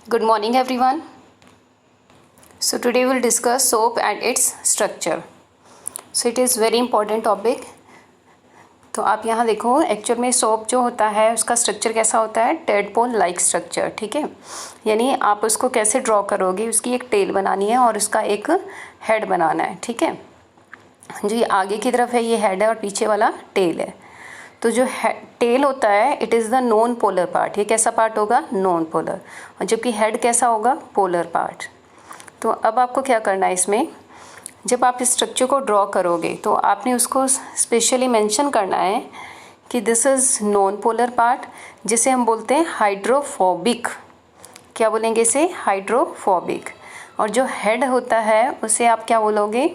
Good morning everyone. So today we will discuss soap and its structure. So it is very important topic. तो आप यहाँ देखो, actual में soap जो होता है उसका स्ट्रक्चर कैसा होता है, टेडपोल लाइक स्ट्रक्चर, ठीक है। यानी आप उसको कैसे ड्रॉ करोगे, उसकी एक टेल बनानी है और उसका एक हेड बनाना है, ठीक है। जो ये आगे की तरफ है ये हेड है और पीछे वाला टेल है। तो जो टेल होता है it is the non polar part. ये कैसा पार्ट होगा, नॉन पोलर। और जबकि हेड कैसा होगा, पोलर पार्ट। तो अब आपको क्या करना है, इसमें जब आप इस स्ट्रक्चर को ड्रॉ करोगे तो आपने उसको स्पेशली मेंशन करना है कि this is non polar part, जिसे हम बोलते हैं हाइड्रोफोबिक। क्या बोलेंगे इसे, हाइड्रोफोबिक। और जो हेड होता है उसे आप क्या बोलोगे,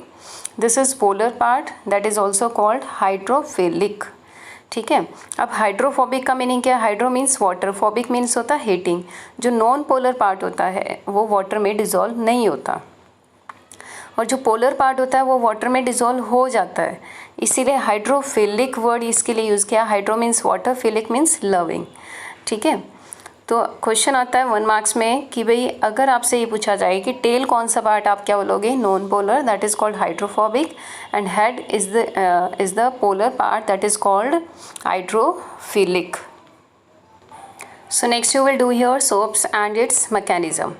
this is polar part, that is also called hydrophilic, ठीक है। अब हाइड्रोफोबिक का मीनिंग क्या है, hydro means water, phobic means होता है हीटिंग। जो नॉन पोलर पार्ट होता है वो वाटर में डिज़ोल्व नहीं होता, और जो पोलर पार्ट होता है वो वाटर में डिज़ोल्व हो जाता है। इसीलिए हाइड्रोफिलिक वर्ड इसके लिए यूज़ किया। Hydro means water, philic means loving, ठीक है। तो क्वेश्चन आता है 1 मार्क्स में कि भाई अगर आपसे ये पूछा जाए कि टेल कौन सा पार्ट, आप क्या बोलोगे, non polar, that is called hydrophobic, and head is the polar part, that is called hydrophilic. So next you will do here soaps and it's mechanism,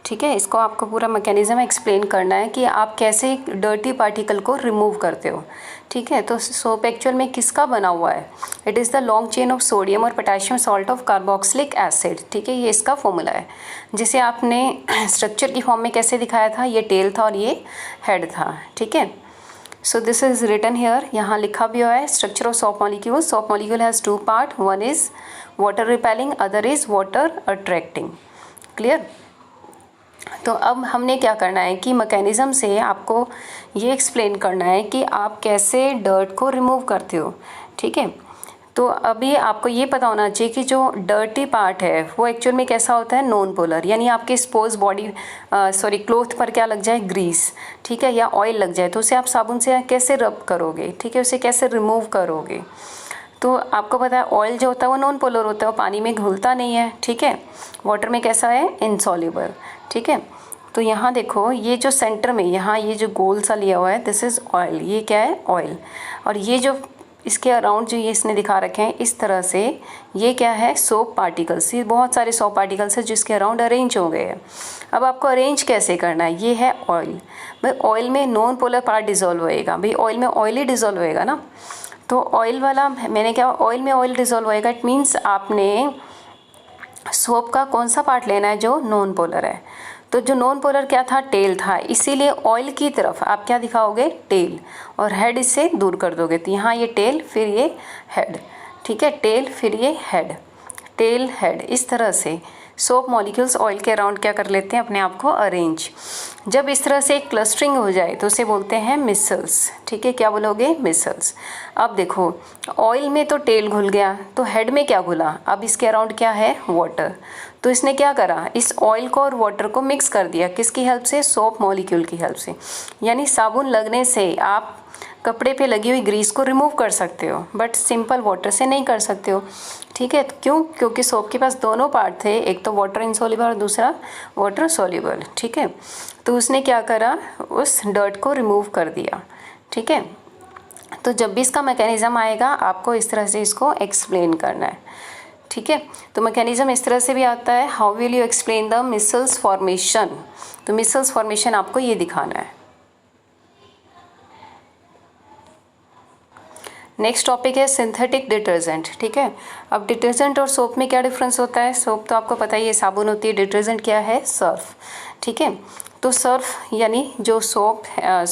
ठीक है। इसको आपको पूरा मैकेनिज्म एक्सप्लेन करना है कि आप कैसे डर्टी पार्टिकल को रिमूव करते हो, ठीक है। तो सोप एक्चुअल में किसका बना हुआ है, it is the long chain of sodium और potassium salt of carboxylic acid, ठीक है। ये इसका फॉर्मूला है, जिसे आपने स्ट्रक्चर की फॉर्म में कैसे दिखाया था, ये टेल था और ये हेड था, ठीक है। So this is written here, यहाँ लिखा भी हुआ है structure of soap molecule. Soap molecule has 2 part, one is water repelling, other is water attracting, clear. तो अब हमने क्या करना है कि मैकेनिज़्म से आपको ये एक्सप्लेन करना है कि आप कैसे डर्ट को रिमूव करते हो, ठीक है। तो अभी आपको ये पता होना चाहिए कि जो डर्टी पार्ट है वो एक्चुअल में कैसा होता है, नॉन पोलर। यानी आपके सपोज क्लोथ पर क्या लग जाए, ग्रीस, ठीक है, या ऑयल लग जाए, तो उसे आप साबुन से कैसे रब करोगे, ठीक है, उसे कैसे रिमूव करोगे। तो आपको पता है ऑयल जो होता है वो नॉन पोलर होता है, वो पानी में घुलता नहीं है, ठीक है। वाटर में कैसा है, इनसॉल्युबल, ठीक है। तो यहाँ देखो, ये जो सेंटर में यहाँ ये जो गोल सा लिया हुआ है, दिस इज़ ऑयल, ये क्या है, ऑयल। और ये जो इसके अराउंड जो ये इसने दिखा रखे हैं इस तरह से, ये क्या है, सोप पार्टिकल्स। ये बहुत सारे सोप पार्टिकल्स हैं जिसके अराउंड अरेंज हो गए हैं। अब आपको अरेंज कैसे करना है, ये है ऑयल। भाई ऑयल में नॉन पोलर पार्ट डिज़ोल्व होएगा, भाई ऑयल में ऑयल ही डिज़ोल्व होएगा ना। तो ऑयल वाला मैंने क्या, ऑयल में ऑयल डिज़ोल्व होएगा, इट मीन्स आपने सोप का कौन सा पार्ट लेना है, जो नॉन पोलर है। तो जो नॉन पोलर क्या था, टेल था, इसीलिए ऑयल की तरफ आप क्या दिखाओगे, टेल, और हेड इससे दूर कर दोगे। तो यहाँ ये टेल, फिर ये हेड, ठीक है, टेल फिर ये हेड, टेल हेड, इस तरह से सोप मॉलिक्यूल्स ऑयल के अराउंड क्या कर लेते हैं, अपने आप को अरेंज। जब इस तरह से एक क्लस्टरिंग हो जाए तो उसे बोलते हैं मिसल्स, ठीक है। क्या बोलोगे, मिसल्स। अब देखो, ऑयल में तो टेल घुल गया, तो हेड में क्या घुला, अब इसके अराउंड क्या है, वाटर। तो इसने क्या करा, इस ऑयल को और वाटर को मिक्स कर दिया, किसकी हेल्प से, सोप मॉलिक्यूल की हेल्प से। यानी साबुन लगने से आप कपड़े पे लगी हुई ग्रीस को रिमूव कर सकते हो, बट सिंपल वाटर से नहीं कर सकते हो, ठीक है। क्यों, क्योंकि सोप के पास दोनों पार्ट थे, एक तो वाटर इनसॉल्युबल और दूसरा वाटर सॉल्युबल, ठीक है। तो उसने क्या करा, उस डर्ट को रिमूव कर दिया, ठीक है। तो जब भी इसका मैकेनिज़्म आएगा आपको इस तरह से इसको एक्सप्लेन करना है, ठीक है। तो मैकेनिज़्म इस तरह से भी आता है, how will you explain the micelles formation. तो मिसल्स फॉर्मेशन आपको ये दिखाना है। नेक्स्ट टॉपिक है सिंथेटिक डिटर्जेंट, ठीक है। अब डिटर्जेंट और सोप में क्या डिफरेंस होता है, सोप तो आपको पता ही है, साबुन होती है, डिटर्जेंट क्या है, सर्फ, ठीक है। तो सर्फ यानी जो सोप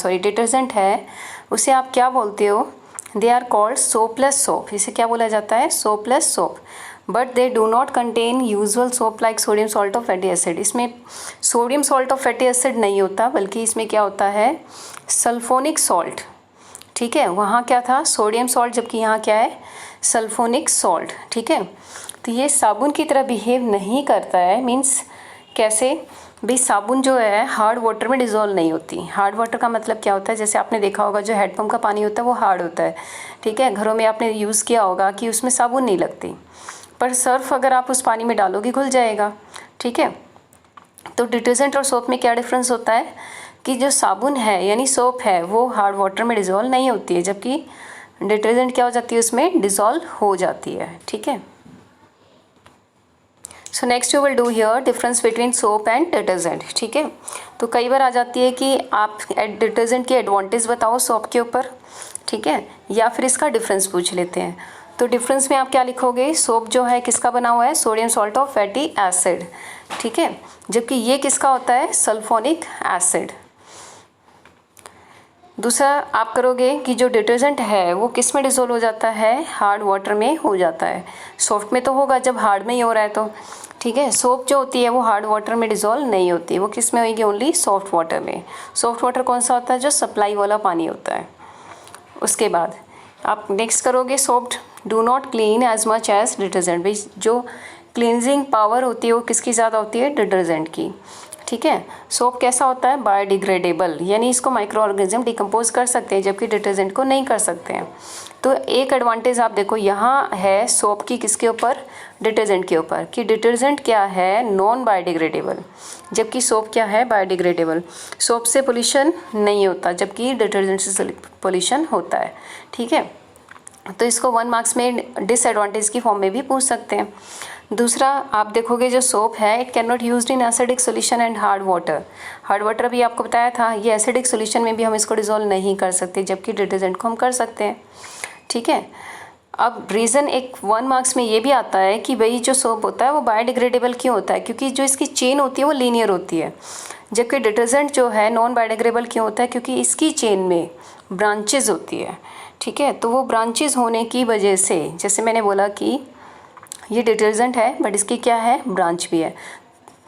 डिटर्जेंट है उसे आप क्या बोलते हो, they are called soapless soap. इसे क्या बोला जाता है, soapless soap. But they do not contain usual soap like sodium salt of fatty acid. इसमें sodium salt of fatty acid नहीं होता, बल्कि इसमें क्या होता है, सल्फोनिक सॉल्ट, ठीक है। वहाँ क्या था, सोडियम सॉल्ट, जबकि यहाँ क्या है, सल्फोनिक सॉल्ट, ठीक है। तो ये साबुन की तरह बिहेव नहीं करता है, मीन्स कैसे, भाई साबुन जो है हार्ड वाटर में डिज़ोल्व नहीं होती। हार्ड वाटर का मतलब क्या होता है, जैसे आपने देखा होगा जो हैंडपम्प का पानी होता है वो हार्ड होता है, ठीक है। घरों में आपने यूज़ किया होगा कि उसमें साबुन नहीं लगती, पर सर्फ अगर आप उस पानी में डालोगे घुल जाएगा, ठीक है। तो डिटर्जेंट और सोप में क्या डिफरेंस होता है कि जो साबुन है यानी सोप है वो हार्ड वाटर में डिज़ोल्व नहीं होती है, जबकि डिटर्जेंट क्या हो जाती है, उसमें डिज़ोल्व हो जाती है। ठीक है, so next you will do here difference between soap and detergent. ठीक है, तो कई बार आ जाती है कि आप डिटर्जेंट की एडवांटेज बताओ सोप के ऊपर, ठीक है, या फिर इसका डिफरेंस पूछ लेते हैं। तो डिफरेंस में आप क्या लिखोगे, सोप जो है किसका बना हुआ है, sodium salt of fatty acid, ठीक है, जबकि ये किसका होता है, सल्फोनिक एसिड। दूसरा आप करोगे कि जो डिटर्जेंट है वो किस में डिज़ोल्व हो जाता है, हार्ड वाटर में हो जाता है। सॉफ्ट में तो होगा जब हार्ड में ही हो रहा है तो, ठीक है। सोप जो होती है वो हार्ड वाटर में डिज़ोल्व नहीं होती, वो किस में होगी, ओनली सॉफ्ट वाटर में। सॉफ्ट वाटर कौन सा होता है, जो सप्लाई वाला पानी होता है। उसके बाद आप नेक्स्ट करोगे soaped do not clean as much as detergent, भाई जो क्लींजिंग पावर होती है वो किसकी ज़्यादा होती है, डिटर्जेंट की। ठीक है, सोप कैसा होता है, बायोडिग्रेडेबल, यानी इसको माइक्रो ऑर्गेनिज्म डिकम्पोज कर सकते हैं जबकि डिटर्जेंट को नहीं कर सकते हैं। तो एक एडवांटेज आप देखो यहाँ है सोप की किसके ऊपर, डिटर्जेंट के ऊपर, कि डिटर्जेंट क्या है, नॉन बायोडिग्रेडेबल, जबकि सोप क्या है, बायोडिग्रेडेबल। सोप से पोल्यूशन नहीं होता जबकि डिटर्जेंट से पोल्यूशन होता है। ठीक है, तो इसको 1 मार्क्स में डिसएडवांटेज की फॉर्म में भी पूछ सकते हैं। दूसरा आप देखोगे जो सोप है it can not used in acidic solution and hard water. Hard water भी आपको बताया था, ये एसिडिक सॉल्यूशन में भी हम इसको डिज़ोल्व नहीं कर सकते जबकि डिटर्जेंट को हम कर सकते हैं। ठीक है, अब रीज़न एक 1 मार्क्स में ये भी आता है कि भाई जो सोप होता है वो बायोडिग्रेडेबल क्यों होता है, क्योंकि जो इसकी चेन होती है वो लीनियर होती है, जबकि डिटर्जेंट जो है नॉन बायोडिग्रेडेबल क्यों होता है, क्योंकि इसकी चेन में ब्रांचेज होती है। ठीक है, तो वो ब्रांचेज होने की वजह से, जैसे मैंने बोला कि ये डिटर्जेंट है बट इसकी क्या है, ब्रांच भी है।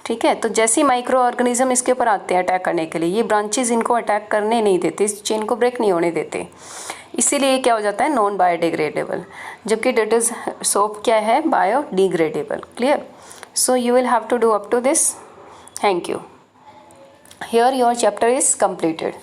ठीक है, तो जैसे माइक्रो ऑर्गेनिज्म इसके ऊपर आते हैं अटैक करने के लिए, ये ब्रांचेज इनको अटैक करने नहीं देते, इस चेन को ब्रेक नहीं होने देते, इसीलिए क्या हो जाता है, नॉन बायोडिग्रेडेबल, जबकि डिटर्जेंट सोप क्या है, biodegradable. Clear, so you will have to do up to this. Thank you. Here your chapter is completed.